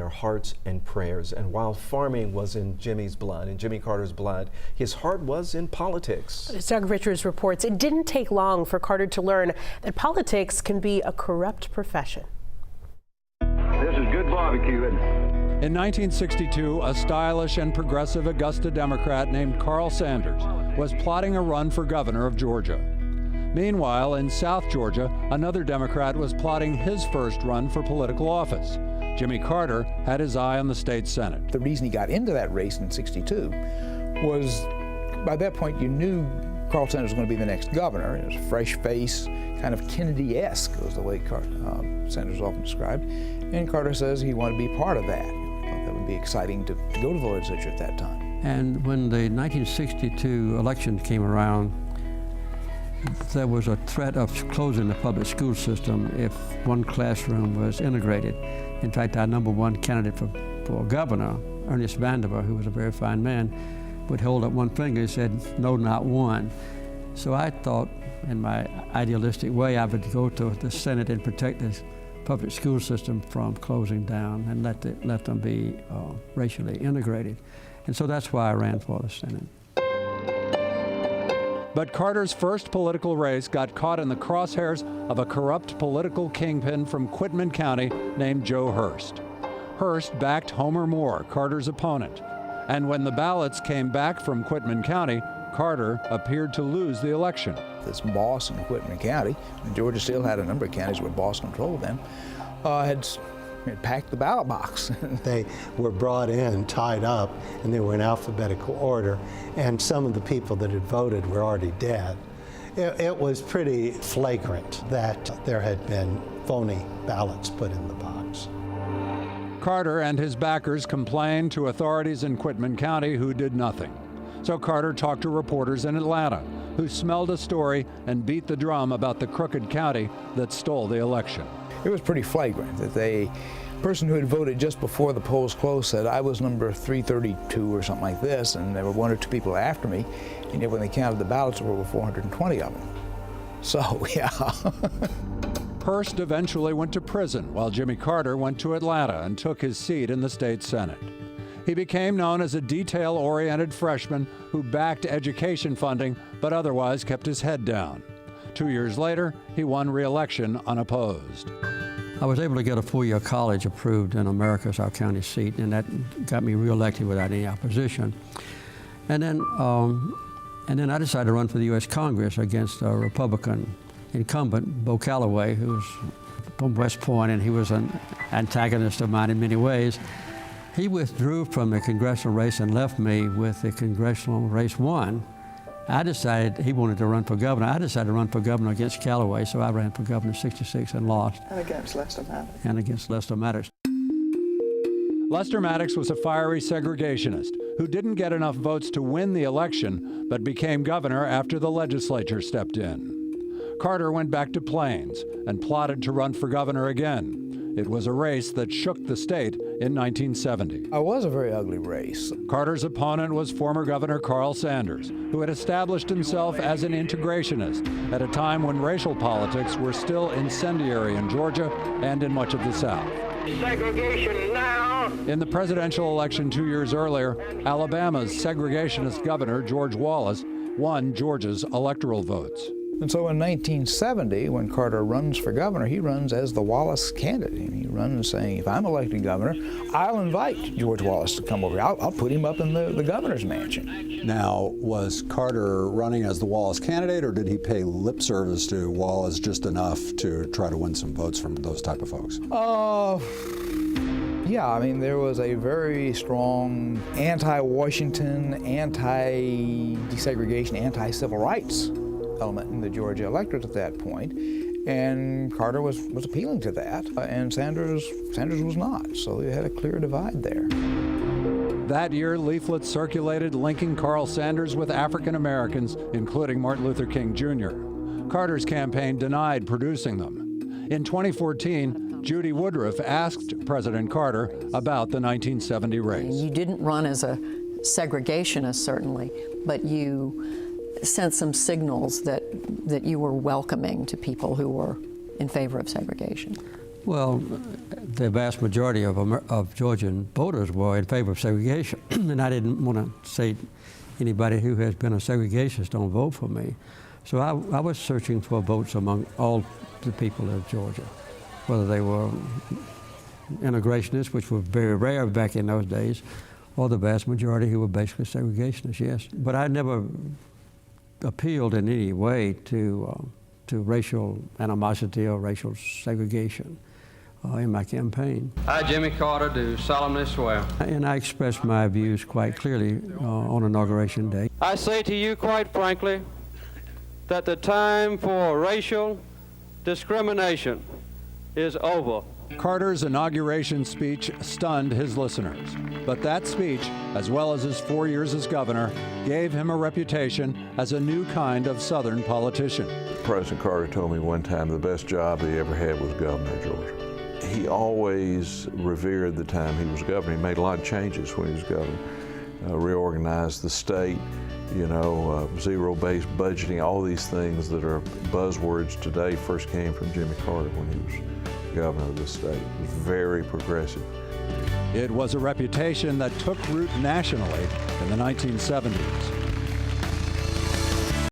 their hearts and prayers. And while farming was in Jimmy's blood, in Jimmy Carter's blood, his heart was in politics. As Doug Richards reports, it didn't take long for Carter to learn that politics can be a corrupt profession. This is good barbecue, isn't it? In 1962, a stylish and progressive Augusta Democrat named Carl Sanders was plotting a run for governor of Georgia. Meanwhile, in South Georgia, another Democrat was plotting his first run for political office. Jimmy Carter had his eye on the state Senate. The reason he got into that race in '62 was, by that point, you knew Carl Sanders was going to be the next governor. It was a fresh face, kind of Kennedy-esque, was the way Sanders was often described. And Carter says he wanted to be part of that. He thought that would be exciting to go to the legislature at that time. And when the 1962 election came around, there was a threat of closing the public school system if one classroom was integrated. In fact, our #1 candidate for governor, Ernest Vandiver, who was a very fine man, would hold up one finger and said, "No, not one." So I thought, in my idealistic way, I would go to the Senate and protect the public school system from closing down and let them be racially integrated. And so that's why I ran for the Senate. But Carter's first political race got caught in the crosshairs of a corrupt political kingpin from Quitman County named Joe Hearst. Hearst backed Homer Moore, Carter's opponent. And when the ballots came back from Quitman County, Carter appeared to lose the election. This boss in Quitman County, and Georgia still had a number of counties where boss controlled them, had packed the ballot box. They were brought in, tied up, and they were in alphabetical order, and some of the people that had voted were already dead. It was pretty flagrant that there had been phony ballots put in the box. Carter and his backers complained to authorities in Quitman County who did nothing. So Carter talked to reporters in Atlanta who smelled a story and beat the drum about the crooked county that stole the election. It was pretty flagrant that the person who had voted just before the polls closed said, "I was number 332 or something like this, and there were 1 or 2 people after me." And yet when they counted the ballots, there were over 420 of them. So, yeah. Hearst eventually went to prison while Jimmy Carter went to Atlanta and took his seat in the state Senate. He became known as a detail-oriented freshman who backed education funding but otherwise kept his head down. 2 years later, he won re-election unopposed. I was able to get a 4-year college approved in Americus, our county seat, and that got me re-elected without any opposition. And then I decided to run for the U.S. Congress against a Republican incumbent, Bo Calloway, who was from West Point, and he was an antagonist of mine in many ways. He withdrew from the congressional race and left me with the congressional race won. I decided he wanted to run for governor. I decided to run for governor against Calloway, so I ran for governor in '66 and lost. And against Lester Maddox. And against Lester Maddox. Lester Maddox was a fiery segregationist who didn't get enough votes to win the election, but became governor after the legislature stepped in. Carter went back to Plains and plotted to run for governor again. It was a race that shook the state in 1970. It was a very ugly race. Carter's opponent was former Governor Carl Sanders, who had established himself as an integrationist at a time when racial politics were still incendiary in Georgia and in much of the South. Segregation now! In the presidential election 2 years earlier, Alabama's segregationist governor, George Wallace, won Georgia's electoral votes. And so in 1970, when Carter runs for governor, he runs as the Wallace candidate. He runs saying, if I'm elected governor, I'll invite George Wallace to come over. I'll put him up in the governor's mansion. Now, was Carter running as the Wallace candidate, or did he pay lip service to Wallace just enough to try to win some votes from those type of folks? Yeah, I mean, there was a very strong anti-Washington, anti-desegregation, anti-civil rights element in the Georgia electorate at that point, and Carter was appealing to that, and Sanders was not, so they had a clear divide there. That year, leaflets circulated linking Carl Sanders with African Americans, including Martin Luther King Jr. Carter's campaign denied producing them. In 2014, Judy Woodruff asked President Carter about the 1970 race. You didn't run as a segregationist, certainly, but you sent some signals that you were welcoming to people who were in favor of segregation. Well, the vast majority of Georgian voters were in favor of segregation, and I didn't want to say anybody who has been a segregationist don't vote for me. So I was searching for votes among all the people of Georgia, whether they were integrationists, which were very rare back in those days, or the vast majority who were basically segregationists, yes. But I never appealed in any way to racial animosity or racial segregation in my campaign. I, Jimmy Carter, do solemnly swear. And I expressed my views quite clearly on Inauguration Day. I say to you quite frankly that the time for racial discrimination is over. Carter's inauguration speech stunned his listeners. But that speech, as well as his 4 years as governor, gave him a reputation as a new kind of Southern politician. President Carter told me one time the best job he ever had was governor of Georgia. He always revered the time he was governor. He made a lot of changes when he was governor. Reorganized the state, zero-based budgeting, all these things that are buzzwords today first came from Jimmy Carter when he was governor of the state. It was very progressive. It was a reputation that took root nationally in the 1970s.